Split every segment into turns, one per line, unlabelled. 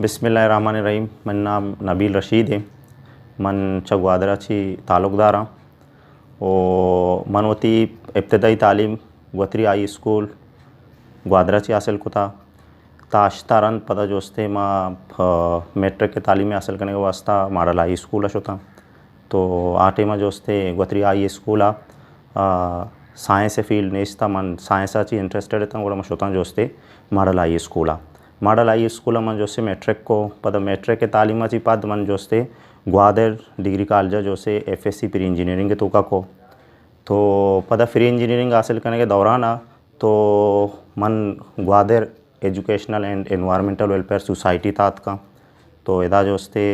बिस्मिल्लाहिर्रहमानिर्रहीम। मन नाम नबील रशीद है। मन चगवादराची ताल्लुकदार हाँ। और मनवती इब्तदाई तालीम वतरी आई स्कूल ग्वादराची हासिल कुता ताश्तारन पता जोस्ते माँ मेट्रिक के तालीम हासिल करने के वास्ता मॉडल हाई स्कूल होता। तो आटे में जोस्ते वतरी आई स्कूल साइंस फील्ड नेस्ता मन साइंसाची इंटरेस्टेड रहता और मशोता जोस्ते model high school model high school मन जोसे मेट्रिक को पद मेट्रिक के तालीमाची पद मन जोस्ते ग्वादर डिग्री कॉलेज जोसे FSC प्री इंजीनियरिंग के तुका को तो पद फ्री इंजीनियरिंग हासिल करने के दौरान तो मन Gwadar educational and environmental welfare society तात का तो एदा जोस्ते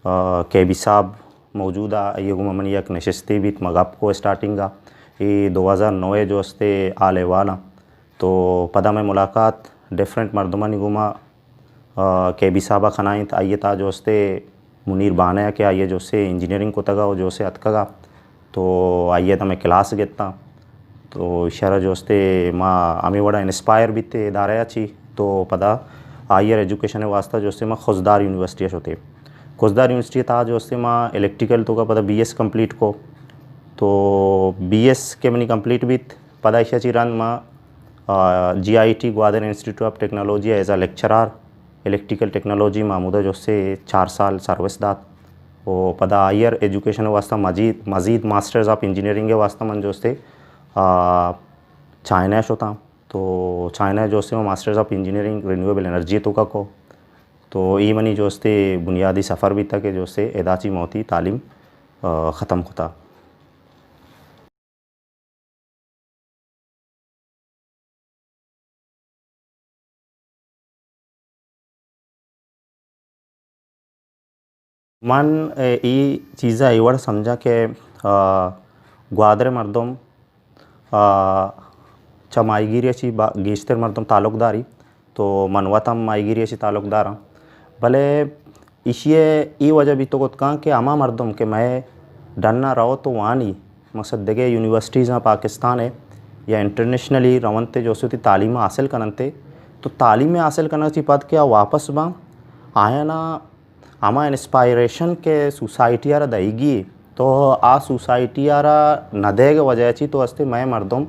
केबी साहब मौजूदा ये गुमन एक नशस्ती भी मगप को स्टार्टिंग का ये 2009 जोस्ते आले वाला तो पदा में मुलाकात डिफरेंट मर्दमानी गुमा केबी साहबा खनाई आइए था जोस्ते मुनीर बाना के आइए जोसे इंजीनियरिंग को तगा जोसे अतकगा तो आइए था मैं क्लास गेता तो इशारा जोस्ते माँ आमी बड़ा इंस्पायर भी थे दारायाची तो पदा हायर एजुकेशन वास्ता जोस्ते माँ खुजदार यूनिवर्सिटी होते खुजदार यूनिवर्सिटी था जोस्ते माँ इलेक्ट्रिकल तो का पदा BS कंप्लीट को तो BS के मनी कंप्लीट भी पदा इशा चिरान माँ GIT Gwadar institute of technology as a lecturer electrical technology मामूदा जोसे 4 साल सर्विस दात और पदा हायर एजुकेशन वास्ता मजीद मास्टर्स ऑफ इंजीनियरिंग के वास्ता मन जोस्ते चाइना होता तो चाइना जोस्ते में masters of engineering renewable energy तो का को तो ये मनी जोस्ते बुनियादी सफ़र भी तक जोस्ते एदाची मौती तालीम ख़त्म होता। मन ये चीज़ा एवड़ समझा के ग्वादर मर्दम चा माईगिरी गेस्तर मर्दम ताल्लुकदारी तो मनवतम माईगिरी ताल्लुकदार भले इशिए ये वजह भी तो कहाँ कि आमा मर्दम के मैं डरना रहो तो वानी मकसद देखे यूनिवर्सिटीज़ पाकिस्तान है या इंटरनेशनली रवनते जो सी तालीम हासिल करनते तो तालीम हासिल करना ची पद क्या वापस बा आया ना आमा इंस्पायरेशन के सोसाइटी यारा देगी तो आ सोसाइटी यारा न देगे वजह ची तो अस्ते मैं मर्दम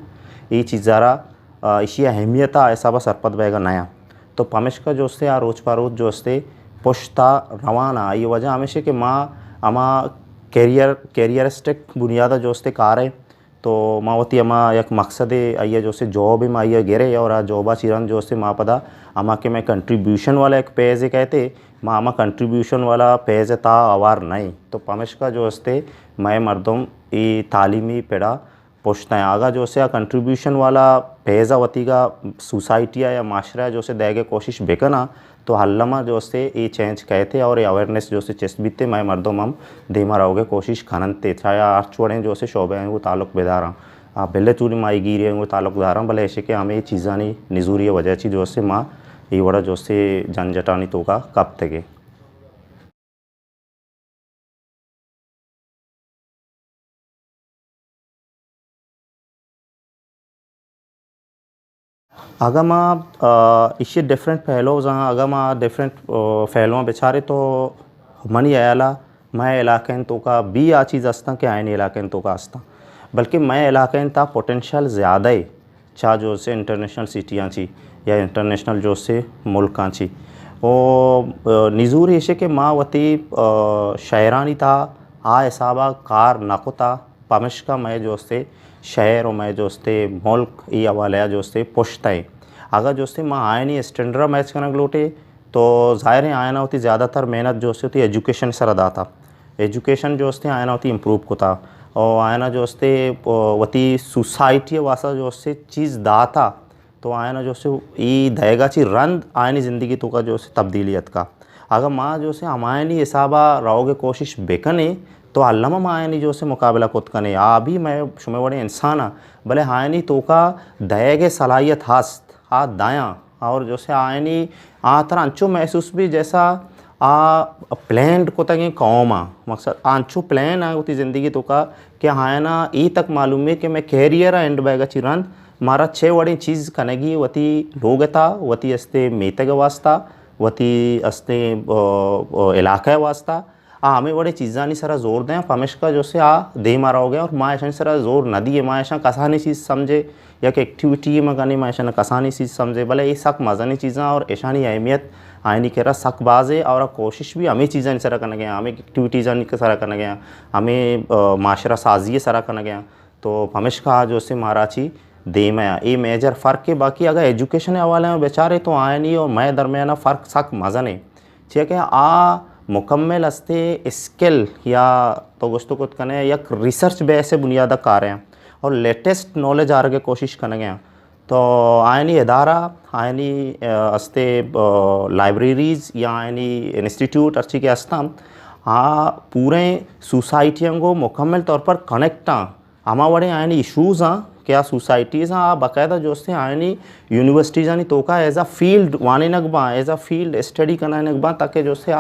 ये चीज़ारा इसी अहमियत ऐसा बस सरपत बेगा नया तो पमेश का जोस्ते आ रोज पारोज जोस्ते पुश्ता रवाना ये वजह हमेशा कि माँ अमा कैरियरिस्टिक बुनियादा जोस्ते कार है तो माँ वती अमा एक मकसद आइए जोसे जॉब में आइए गेरे और जॉबा चिरन जोसे माँ पदा अमा के मैं कंट्रीब्यूशन वाला एक पेज कहते माँ अमा कंट्रीब्यूशन वाला पेज था आवार नहीं तो पमेश का जोस्ते मैं मर्दम ये तालीमी पेड़ा पोछता है आगा जो से कंट्रीब्यूशन वाला पेजा वती का सोसाइटिया या माशरा जो से देगे कोशिश बेकना तो हल्लमा जो से ये चेंज कहते और ये अवेयरनेस जो से चेस्ट बीते मैं मर्दों हम धीमा रहोगे कोशिश खननते चाहे आठ छोड़े जो से शोबे हैं वो ताल्लुक बेदारा आप बेले चूरी माई गिरी हैं वो ताल्लुकदारा भले ऐसे कि हमें चीज़ा नहीं निजूरी वजह ची जो से माँ ये बड़ा जो से जनजटानी तो का कब तक अगर माँ इसे डिफरेंट पहलूज़ अगर माँ डिफरेंट पहलुओं बेचारे तो मनी आयाला मैं इलाके तो का भी आ चीज़ अस्ता कि आयन इलाके तो का अस्ता बल्कि मैं इलाके ता पोटेंशियल ज़्यादा ही चाह जो से इंटरनेशनल सिटियाँ ची या इंटरनेशनल जो से मुल्क ची ओ निजूर ऐसे कि माँ वती शहरानी था आ हिसाबा कार नकोता पमिश का मैं जो से शहर और मैं जोस्ते मुल्क ये हवाले जोस्ते पुश्ते अगर जोस्ते माँ आए नहीं स्टैंडर्ड मैच करना लोटे तो ज़ाहिर है आया ना होती ज़्यादातर मेहनत जो होती एजुकेशन सर अदा था एजुकेशन जोस्ते आया ना होती इम्प्रूव को था और आया ना जोस्ते वती सोसाइटी वासा जोस्ते चीज़ दा था तो आया ना जोसे ये दहेगा ची रंद आयनी ज़िंदगी तो का जो से तब्दीलियत का अगर माँ जो से हमायनी हिसाबा रहोगे कोशिश बेकने तो अल्लामा मायनी जो से मुकाबला खुद कने आ भी मैं शुमे बड़े इंसान भले हायनी तो का दहेगे सलाहियत हस्त आ दायाँ और जो से आयनी आ तरह अंचो महसूस भी जैसा आ प्लान को तक कौम मकसद अंचो प्लान आ होती ज़िंदगी तो का क्या हाय ना ई तक मालूम है कि मैं कैरियर एंड बैगा चिरंद मारा छः बड़ी चीज़ कनेगी वती लोग था वती अस्ते मेते के वास्ता वती अस्ते इलाका वास्ता हमें बड़े चीज़ा नहीं सारा जोर दें हमेश का जो से दे मारा हो गया और माँ ऐसा सारा जोर न दिए माँ ऐसा कसानी चीज़ समझे या कि एक्टिविटी में गानी माँ ऐसा कसानी चीज़ समझे भले ये सक मज़ानी चीज़ा और ऐसा नहीं अहमियत आयनी कह रहा सक बाज़ है और कोशिश भी हमें चीज़ा नहीं सारा करना गया हमें एक्टिविटीज़ नहीं सारा करना गया हमें माशरा साजी सारा करना गया तो हमेश का जो से महाराची दे में ये मेजर फ़र्क है बाकी अगर एजुकेशन हवाले में बेचारे तो आए नहीं और मैं दरमियाना फ़र्क सक मज़ा नहीं ठीक है मुकम्मल अस्ते स्किल या तो गोश्तों को कने या रिसर्च बेस बुनियादा कार हैं और लेटेस्ट नॉलेज आगे कोशिश करने गया तो आयनी इदारा आयनी अस्ते लाइब्रेरीज़ या आयनी इंस्टीट्यूट अच्छी के अस्ता पूरे सोसाइटियों को मुकम्मल तौर पर कनेक्ट हमा बड़े आयनी इशूज़ क्या सोसाइटीज़ बाकायदा जो से आयनी यूनिवर्सिटीज़ यानी तो का एज अ फील्ड वाने नकबा एज अ फील्ड स्टडी करना नकबा ताकि जो से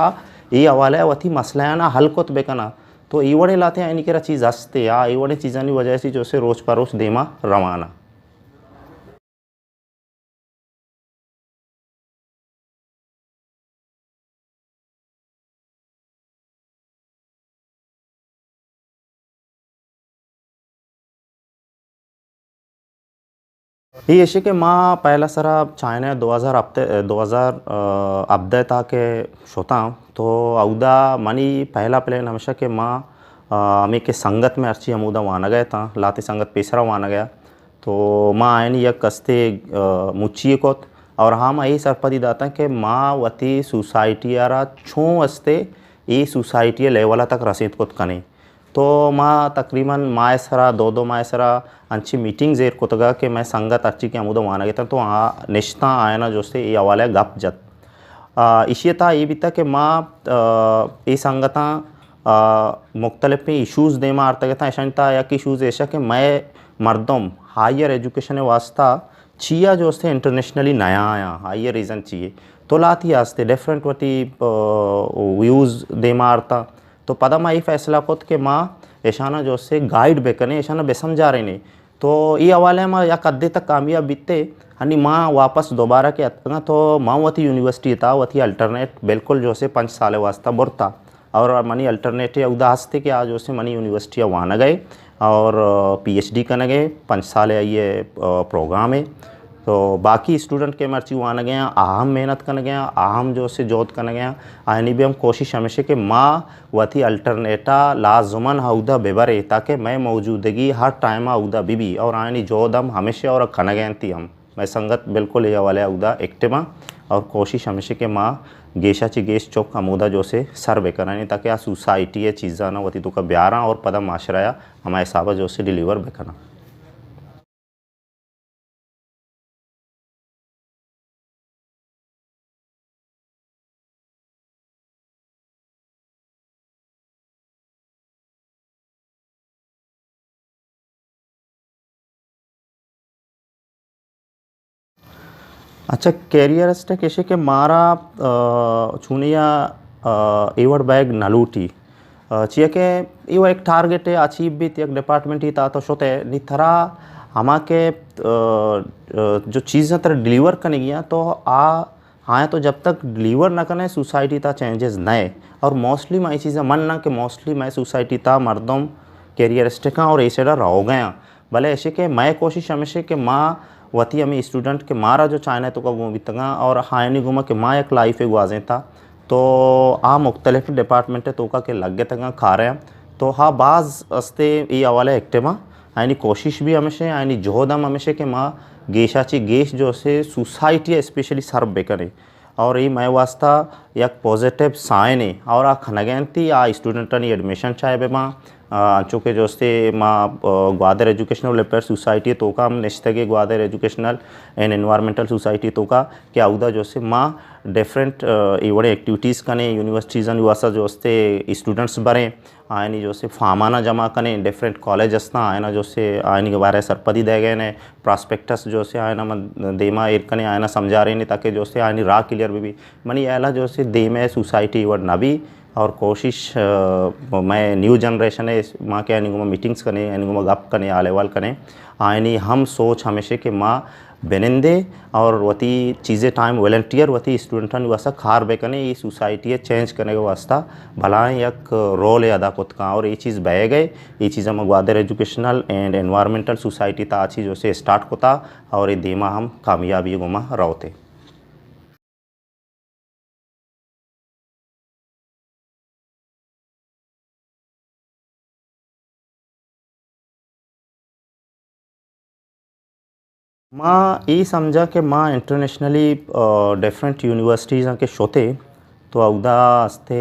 ये हवाला है वही मसला ना हल को बेकना तो ये वड़े लाते हैं इनके चीज़ हंसते ये वड़े चीज़ा की वजह से जो से रोज़ पर रोज़ देमा रवाना ये ऐसे कि माँ पहला सरा चाइना 2000 हफ्ते 2000 अब्दे था के शोता तो अवदा मनी पहला प्लेन हमेशा के माँ हमें के संगत में अर्ची अमूदा वाना गया था लाते संगत पेसरा वाना गया तो माँ आयन यह कस्ते मुच्ची को और हम यही सरपदी दाता कि माँ वती सोसाइटी यारा छो अस्ते ये सोसाइटी लेवल तक रसीद को कने तो माँ तकरीबन माए सरा दो माए सरा अच्छी मीटिंग जेर को तगा कि मैं संगत अच्छी के अमूदा वाना गया था तो वहाँ निश्ता आयना जो से ये हवाले गप जत इसी था ये भी था कि माँ ये संगता मुख्तलिफ इशूज़ दे में आर्ता था ऐसा था या कि इशूज़ ऐसा कि मैं मर्दम हायर एजुकेशन वास्ता चिया जो से इंटरनेशनली नया आया हायर रीज़न चाहिए तो लाती आस्ते डिफरेंट वती व्यूज़ दे में आर्ता तो पदा माँ ये फैसला को कि माँ ऐशाना जो से गाइड बेकने ऐशाना बेसमझा रहे नहीं तो ये हवाले में या कद्दे तक कामयाब बीतते हनी माँ वापस दोबारा के अतना तो माँ वती यूनिवर्सिटी था वती अल्टरनेट बिल्कुल जो से 5 साल वास्ता बुरता और मनी अल्टरनेटिव उदास थे कि आज जो से मनी यूनिवर्सिटी वहाँ गए और PhD करने गए 5 साल ये प्रोग्राम है तो बाकी स्टूडेंट के मर्ची वहाँ गया अहम मेहनत करने गया अहम जो से जोत करने गया आनी भी हम कोशिश हमेशा कि माँ वती अल्टरनेटा लाजमन हउदा बेबरे ताकि मैं मौजूदगी हर टाइम हउदा बीबी और आनी जोदम हमेशा और खाना गया थी हम मैं संगत बिल्कुल ये वाले हउदा एक्टिवा और कोशिश हमेशा कि माँ गेशा ची गेश चौक अमूदा जो से सर्वे करानी ताकि आ सोसाइटी है चीज़ा ना वती तो का ब्यारा और पदा माशराया हमारे हिसाब जो से डिलीवर बेकना अच्छा कैरियर अस्टे कैसे कि मारा छुनिया एवड बैग नलूटी चिया के ये एक टारगेट है अचीव भी एक डिपार्टमेंट ही था तो शोते निथरा हमा के जो चीज़ें तरह डिलीवर करने गया तो हाँ तो जब तक डिलीवर ना करने सोसाइटी था चेंजेस नए और मोस्टली मैं चीज़ें मन ना कि मोस्टली मैं सोसाइटी था मर्दम कैरियर स्टेका और ऐसे रह गया भले ऐसे कि मैं कोशिश हमेशा कि माँ वती हमें स्टूडेंट के मारा जो चाइना तो का घूम तंगा और हाँ नहीं घूमा कि माँ एक लाइफ गुआजें था तो मुख्तलिफ डिपार्टमेंट तो का के लगे तंगा खा रहे हैं तो हाँ बाज़ अस्ते ये हवाले एक्टिवा आनी कोशिश भी हमेशा आनी जोहद हम हमेशा कि माँ गेशाची गेश जो से सोसाइटी स्पेशली सर्व बेकरे और ये मैं वास्ता एक पॉजिटिव साइन है और खनगैंती स्टूडेंटनी एडमिशन चाहे बे माँ चूँकि जो से माँ ग्वादर एजुकेशनल वेलफेयर सोसाइटी तो का हम निश्चित Gwadar educational and environmental society तो का क्या उदा जो से माँ डिफरेंट इवड़े एक्टिविटीज़ कने यूनिवर्सिटीज़ वास्ता जो से स्टूडेंट्स बरें आयनी जो से फामाना जमा कने डिफरेंट कॉलेज अस्ता आयना जो से आयनी के बारे सरपदी दे गए ने प्रॉस्पेक्टस जो से आयना मन देमा एर कने आयना समझा रहे ने ताकि जो से आयनी राह क्लियर भी मनी ऐला जो से दे में सोसाइटी वड ना भी और कोशिश मैं न्यू जनरेशन है माँ के आने मीटिंग्स करें आने गप करें आलेवाल करें आयनी हम सोच हमेशा कि माँ बेनिंदे और वती चीज़ें टाइम वॉलंटियर वती स्टूडेंटन वास्ता खार बेकने ये सोसाइटी चेंज करने के वास्ता भला एक रोल अदा कोतका और ये चीज़ बह गए ये चीज़ हम Gwadar educational and environmental society ता अच्छी जो से स्टार्ट कोता और ये देमा हम कामयाबी गुमा रहते। माँ ये समझा कि माँ इंटरनेशनली डिफरेंट यूनिवर्सिटीज़ के शोते तो अवधा अस्ते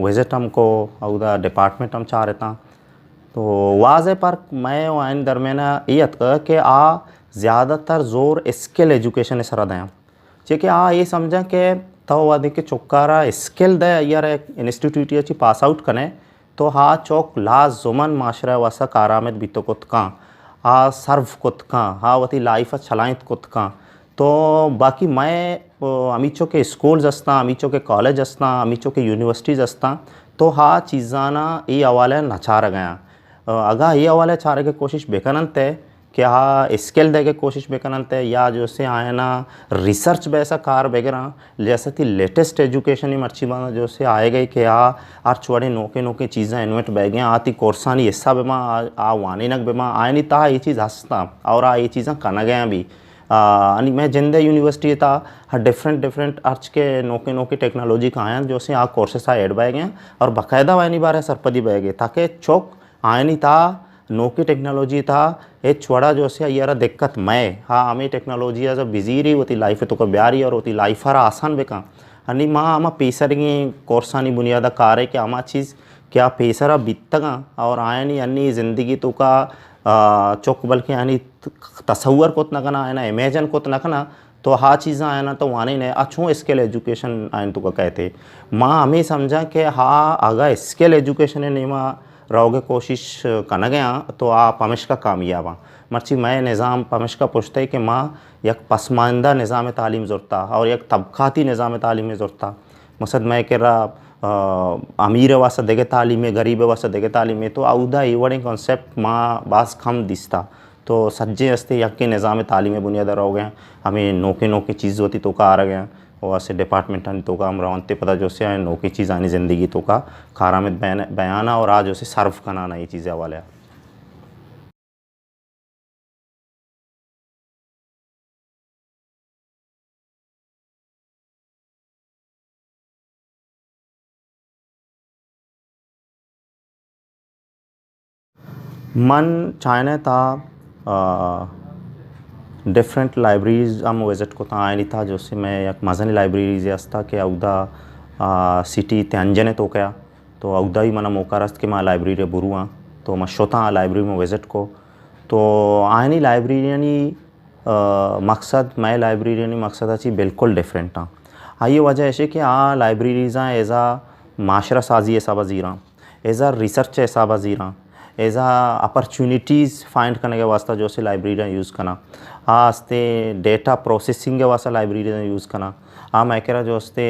विजिट हमको अवधा डिपार्टमेंट हम चाह रहता तो वाज है पर मैं वाइन दरमियाना ये अतका कि आ ज़्यादातर जोर स्किल एजुकेशन सर दें चेके आ ये समझा कि तो वादे के चौकारा स्किल दे यार इंस्टीट्यूट अच्छी पास आउट कने तो हाँ चौक लाजुमन माशरा वासा कारामद बीतो कुतका हाँ सर्व कुतका हाँ वती लाइफ चलाइत कुतका तो बाकी मैं अमीचो के स्कूल्स असता अमीचो के कॉलेज असता अमीचो के यूनिवर्सिटीज़ असता तो हाँ चीज़ाना ये हवाले नचार गया अगा ये हवाले चारे के कोशिश बेकनंत है कि हाँ स्किल दे के कोशिश बेकनंत है या जो से आए ना रिसर्च बैसा कार वगैरह जैसे कि लेटेस्ट एजुकेशन ही मर्ची बना जो से आए गए कि आर चुवाड़े नोके नोके चीज़ें इन्वेंट बह गए आती कोर्सानी हिस्सा बेमा आ वानी नक बेमा आए नहीं ता ये चीज़ हंसता और आ ये चीज़ें कना गया भी आणि मैं जिंदे यूनिवर्सिटी था हर डिफरेंट अर्च के नोके नोके टेक्नोलॉजी का आया जो से आ कोर्सेस आ एड बह गए और बाकायदा वानी बार है सरपदी बह गए ताकि चौक आए नहीं था नोकी टेक्नोलॉजी था ये छोड़ा जो से यार दिक्कत मैं हाँ हमें टेक्नोलॉजी जब बिजी रही होती लाइफ तो ब्यारी और होती लाइफ हर आसान बेका अनि माँ आमा पेसरगी कोर्सानी बुनियादा कार है कि आमा चीज़ क्या पेसरा बीतगा और आया नहीं अन्नी ज़िंदगी तो का चौक बल्कि यानी तस्वर कोत न करना है ना इमेजन कोत न करना तो हाँ चीज़ें आए ना तो वाने ने अच्छों स्किल एजुकेशन आए तो का कहते माँ हमें समझा कि हाँ अगर स्किल एजुकेशन है नहीं माँ रहोगे कोशिश करना गया तो आप पमिश का कामयाब मर्ची मैं निज़ाम पमिश का पूछते है कि माँ एक पसमानदा निज़ाम तालीम ज़रूरत और एक तबक़ाती निज़ाम तालीम ज़रूरत मसद मैं कह रहा अमीर वास्ते देगे तालीम गरीब वास्ते देगे तालीम तो आउदा ये कॉन्सेप्ट माँ बास खम दिसता तो सज्जे हस्ते यक के निज़ाम तालीम बुनियादा रह गए हमें नोके नोके चीज़ होती तो का आ गया और से डिपार्टमेंट आनी तो का हम रवनते पता जो से नौकी चीज़ आनी ज़िंदगी तो का खारामद बयाना और आज उसे सर्व करना ये चीज़ें वाले मन चाइना था डिफरेंट लाइब्रेरीज हम विजिट को आए नहीं था जो से मैं एक मज़नी लाइब्रेरी अस्ता के अवधा सिटी त्यांजने तो क्या तो अवधा ही मना मौका रस्त के मैं लाइब्रेरी बुरुआ तो मैं शोता लाइब्रेरी में विजिट को तो आए नहीं लाइब्रेरियनी मकसद मैं लाइब्रेरियनी मकसद अच्छी बिल्कुल डिफरेंट हाँ आइए वजह ऐसे कि लाइब्रेरीज़ एज़ा माशरा साजी ऐसा वजीरा एज़ा रिसर्च ऐसा वजीरा एज़ा अपॉर्चुनिटीज़ फाइंड करने के वास्ते जो से लाइब्रेरी यूज़ करना आस्ते डेटा प्रोसेसिंग के वास्ते लाइब्रेरी यूज़ करना मैं कह रहा जो हस्ते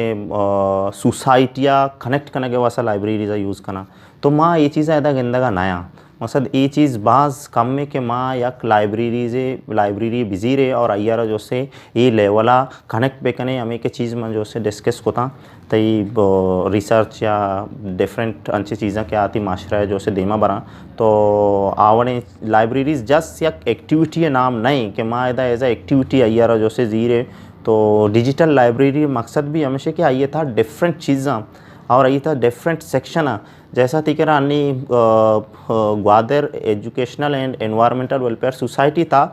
सोसाइटियाँ कनेक्ट करने के वास्ते लाइब्रेरी यूज़ करना तो माँ ये चीज़ें ऐसा गिंदगा नया मकसद ये चीज़ बाज़ कम में कि माँ यक लाइब्रेरी बिजी रहे और अय्यारा जो से ये लेवला कनेक्ट बेकने हमें के चीज़ में जो से डिस्कस कोता तई रिसर्च या डिफरेंट अच्छी चीज़ें क्या आती माशरा है जो से देमा बरा तो आवने लाइब्रेरीज जस्ट यक एक्टिविटी नाम नहीं कि माँ ऐसा एज एक्टिविटी अय्यारा जो से जी रहे तो डिजिटल लाइब्रेरी मकसद भी हमेशा कि आइए था डिफरेंट चीज़ें और ये था डिफरेंट सेक्शन जैसा तिकरा अन्नी Gwadar educational and environmental welfare society था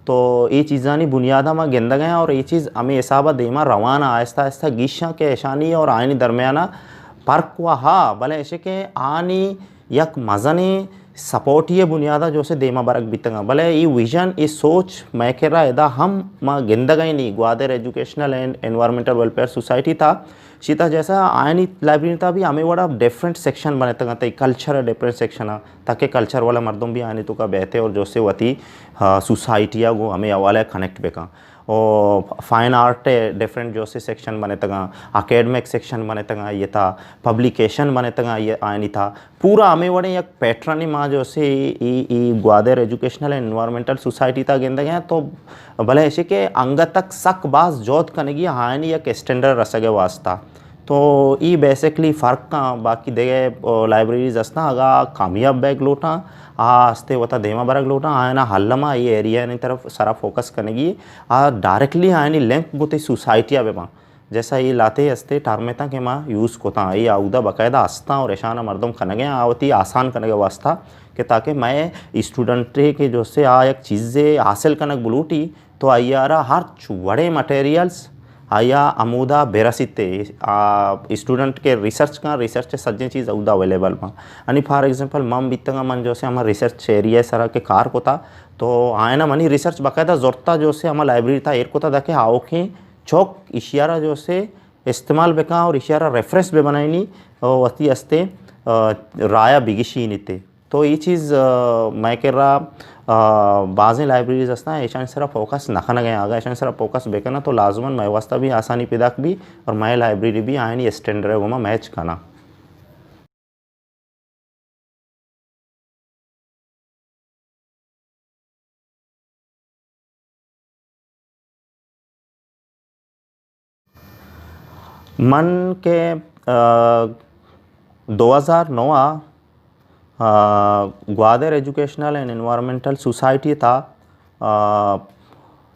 तो ये चीज़ां नहीं बुनियादा में गेंदा गया और ये चीज़ हमें हिसाब देमा रवाना आहिस्ता आहिस्ता गिशा के ऐशानी और आयनी दरमियाना फ़र्क हुआ हाँ भले ऐसे के आनी यक मज़नी सपोर्ट ये बुनियादा जो से देमा बरक बीतगा भले ये विजन ये सोच मैं कह रहा है हम माँ गेंदा गई नहीं Gwadar educational and environmental welfare society था सीता जैसा आयनी लाइब्रेरी था भी हमें बड़ा डिफरेंट सेक्शन बने तक कल्चर है डिफरेंट सेक्शन है ताकि कल्चर वाला मर्दों भी आने तो का बहते और जो से वती सोसाइटियाँ को हमें हवाले कनेक्ट बेका और फाइन आर्ट डिफरेंट जो से सेक्शन बने तंगा, अकेडमिक सेक्शन बने तंगा ये था, पब्लिकेशन बने तंगा ये आयनी था पूरा हमें वड़े एक पैटर्न माँ जो से ई Gwadar educational and environmental society था गेंदा गया तो भले ऐसे के अंग तक सक बास जोत कनेगी हानि एक स्टैंडर्ड रसगे वास्ता तो ई बेसिकली फ़र्क का बाकी देगे लाइब्रेरीज असना अगा कामयाब बैग लोटा आस्ते वता देमा बरग लोटा आयना हल्लमा ये एरिया ने तरफ सारा फोकस कनेगी डायरेक्टली आयनी लिंक गोते सोसाइटी आवे माँ जैसा ये लाते अस्ते टारमेता के माँ यूज़ कोता ये आउदा बाकायदा अस्ता और ऐशाना मर्दम कनेगे आवती आसान कनेगे वास्ता कि ताकि मैं स्टूडेंट के जो से एक चीज़ें हासिल कनक बुलूटी तो आयारा हर चुवड़े मटेरियल्स आया अमूदा बेरसिते स्टूडेंट के रिसर्च का रिसर्च सज्जे चीज़ अवधा अवेलेबल में आणि फॉर एग्जांपल मम बितंगा मन जो से हमारा रिसर्च एरिया सारा के कार को था तो आए ना मनी रिसर्च बाकायदा जोरता जो से हमारा लाइब्रेरी था एर को था देखे आओ के चौक इशारा जो से इस्तेमाल बेका और इशारा रेफरेंस बे बनाई वती अस्ते राया बिगिशी नीते तो ये चीज़ मैं कह रहा बाज़ें लाइब्रेरीज असना ऐसा सरा फोकस नखना गया आगा ऐसा सरा फोकस बेकना तो लाजमन मैं वास्ता भी आसानी पैदा भी और मैं लाइब्रेरी भी आए नहीं स्टैंडर्ड वो मैच करना मन के 2009 Gwadar educational and environmental society था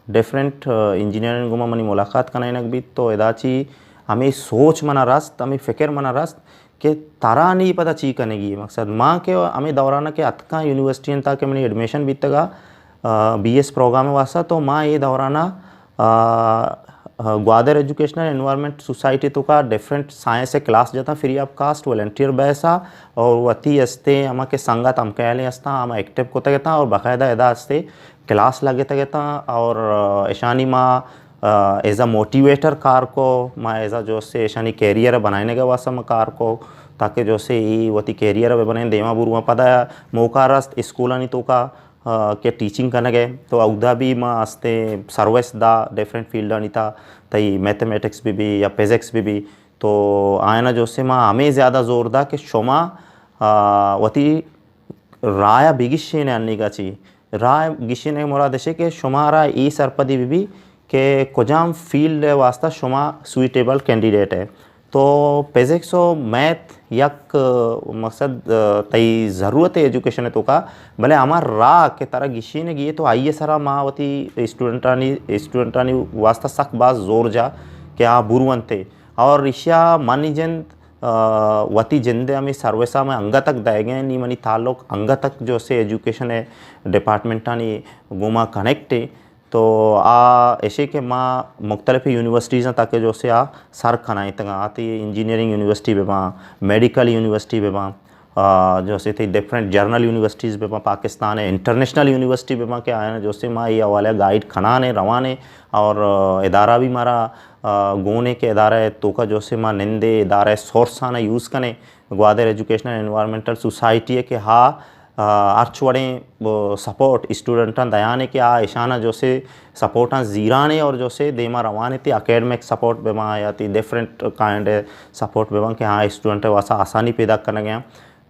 डिफरेंट इंजीनियरिंग गुमा मनी मुलाकात करना नक भी तो एदाची हमें सोच मना रास्त हमें फ़िक्र मना रास्त कि तारा नहीं पता ची कनेगी मकसद माँ के हमें दौराना के अतका यूनिवर्सिटी था कि मैंने एडमिशन भी तक BS प्रोग्राम वास्ता तो माँ ये दौराना ग्वादर एजुकेशनल एनवायरमेंट सोसाइटी तो का डिफरेंट साइंस से क्लास जाता फ्री ऑफ कास्ट वॉलंटियर बैसा और वती अस्ते अमा के संगत हम कहले अस्ता हम एक्टिव को तगता और बाकायदा एदा अस्ते क्लास लगे तगता और ऐशानी माँ एज अ मोटिवेटर कार को माँ एज अ जो से ऐशानी कैरियर बनाने के वास्ता मैं कार को ताकि जो से ये वती कैरियर बने देमा बुरुआ पता मौका रस्त स्कूल नहीं तो का के टीचिंग करने गए तो अवधा भी माँ आस्ते सर्विस दा डिफरेंट फील्ड नहीं था तई मैथमेटिक्स भी या फिजिक्स भी तो आयना जो से माँ हमें ज़्यादा जोर दा कि शोमा वती राया बिगिशे ने अन्नी का ची राय गिशे ने मोरा देशे के शुमारा ई सरपदी भी के कोजाम फील्ड वास्ता शुमा सुइटेबल कैंडिडेट है तो फिजिक्स और मैथ यक मकसद तई ज़रूरत है एजुकेशन है तो का भले हमार रा के तरह गिशी ने गिए तो आइए सारा मावती स्टूडेंटानी वास्ता सक बाज जोर जा कि आ बुरुवन थे और ऋषा मानी वती जिंदे हमें सर्वेसा में अंग तक दे गए नहीं मनी ताल्लुक अंग तक जो से एजुकेशन है डिपार्टमेंटानी गुमा कनेक्ट है तो ऐसे के माँ मुख्तलिफ यूनिवर्सिटीज़ ताकि जो से सर खनाई तंग आती इंजीनियरिंग यूनिवर्सिटी पे माँ मेडिकल यूनिवर्सिटी पे माँ जो से थी डिफरेंट जर्नल यूनिवर्सिटीज़ पे माँ पाकिस्तान है इंटरनेशनल यूनिवर्सिटी पे माँ के आए ना जो से माँ ये वाले गाइड खनाने रवाने और इदारा भी मारा गोने के इदारा तो का जो से माँ निंदे इदारा सोर्स आना यूज़ कने ग्वादर एजुकेशनल एनवायरमेंटल सोसाइटी है कि हाँ अर्चवड़े सपोर्ट स्टूडेंट दयाने के ईशाना जो से सपोर्ट जीराने और जो से देमा रवाने थी अकेडमिक सपोर्ट बेमा या थी डिफरेंट काइंड सपोर्ट बेमा के हाँ स्टूडेंट वासा आसानी पैदा करने गया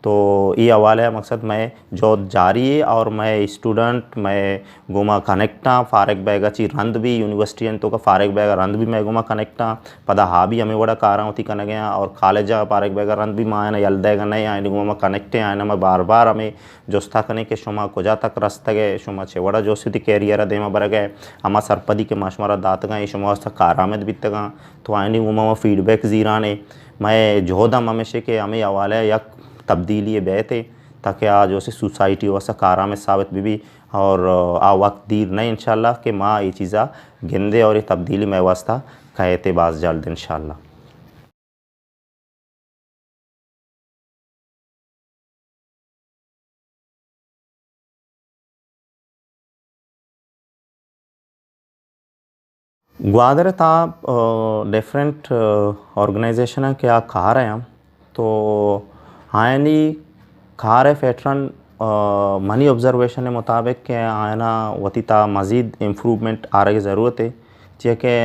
तो ये हवाले मकसद मैं जो जारी है और मैं स्टूडेंट मैं गुमा कनेक्टा फारग बैगा ची रंद भी यूनिवर्सिटी तो का फारग बैगा रंद भी मैं गुमा कनेक्टा पदा हाँ भी हमें बड़ा कारा होती कन गया और कॉलेज फारग बैगा रंद भी माँ ना यल देगा नहीं आए गुमा कनेक्टे आए ना मैं बार बार हमें जोस्ता कने के शुमा कुजा तक रस्त गए शुमा छेवड़ा जो सी कैरियर देमा बर गए हमा सरपदी के माशमारा दात गए शुमा कारामद बीत गा तो आए नहीं गुमा फीडबैक जीराने मैं जोदम हमेशा के हमें हवाले या तब्दीली बेहते ताकि आज जो सोसाइटी वैसा कारा में साबित भी और आ वक्त दीर नहीं इंशाल्लाह कि माँ ये चीज़ा गिंदे और ये तब्दीली में वास्ता कहते बाज जल्द इंशाल्लाह। ग्वादर था डिफरेंट ऑर्गेनाइजेशन के आ खा रहे हैं तो आयनी खार फैटरन मनी ऑब्जर्वेशन के मुताबिक के आयना वतीता मज़ीद इम्प्रूवमेंट आ रही ज़रूरत है जे के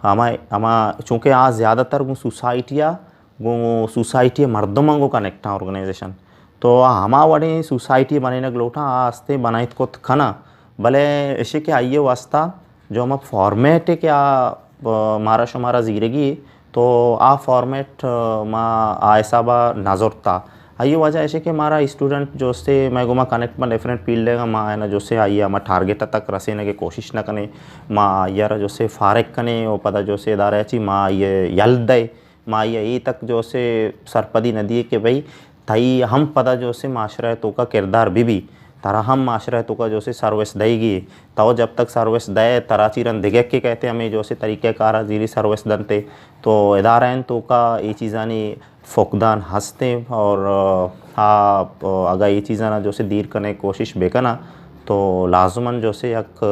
हमा चूँकि आज ज़्यादातर वो सोसाइटी मर्दमंगो कनेक्ट ऑर्गेनाइजेशन तो हमा वड़े सोसाइटी बने लोटा आस्ते बनाइत को खना भले ऐसे के आइए वास्ता जो हम फॉर्मेट है क्या मारा शुमारा ज़िंदगी तो आ फॉर्मेट मा ऐसा बा नजरता आइए वजह ऐसे कि हमारा स्टूडेंट जो से मैं गुमा कनेक्ट में डिफरेंट फील्ड है माँ है ना जो से आइए हमारा टारगेट तक रसेने की कोशिश न कने माँ यार जो से फारक कने वो पता जो से दारा ची माँ ये यल दे माँ ये तक जो से सरपदी नदी के भाई तई हम पता जो से माशरा तो का किरदार भी तारा हम माशरा तो का जो से सर्विस देगी तो जब तक सर्विस दे तराची रन दिगे के कहते हमें जो से तरीक़े कार जीरी सर्विस दनते तो इदारा तो का ये चीज़ानी फ़ोकदान हंसते और अगर ये चीज़ाना जो से दीर करने की कोशिश बेकना तो लाजमन जो से यक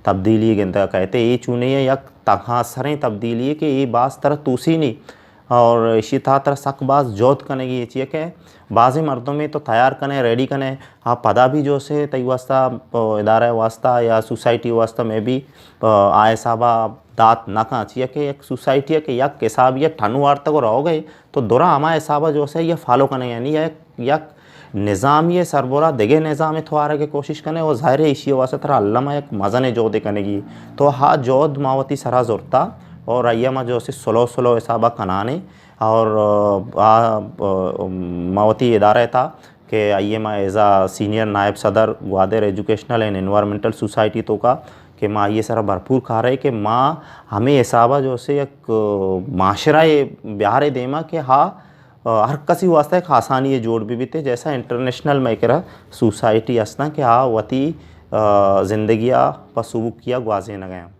तब्दीली गिनता कहते ये चुने यक तहाँ सरें तब्दीली के ये बास तरह तूसी नहीं और इसी तरह सक बास जोत करने की ये चाहिए कि बाज़ी मर्दों में तो तैयार करें रेडी करें हाँ पदा भी जो से तय वास्ता इदारा वास्ता या सोसाइटी वास्ता में भी आए साबा दात ना कहाँ चाहिए कि एक सोसाइटी के यक हिसाब ये ठनुवार तक रहो गए तो दोरा हमारे हिसाब जो से ये फॉलो करने यानी यक निज़ाम ये सरबरा देगे निज़ाम थोड़ा की कोशिश करने और ज़ाहिर इसी वास्ते तरह अल्लामा एक मज़ा जो दे करने की तो हाँ जोद मावती सरा जोरता और अय्यमा जो से स्लो हिसाबा कनाने और मावती इदारा था कि अय्यमा एज़ा सीनियर नायब सदर Gwadar educational and environmental society तो का कि माँ ये सारा भरपूर खा रहे कि माँ हमें हिसाबा जो से एक माशरा बिहार देमा कि हाँ हर किसी वास्ते एक आसानी ये जोड़ भी थे जैसा इंटरनेशनल में करा सोसाइटी असना कि हाँ वती ज़िंदगियाँ पसुबुक किया ग्वाजे न गया।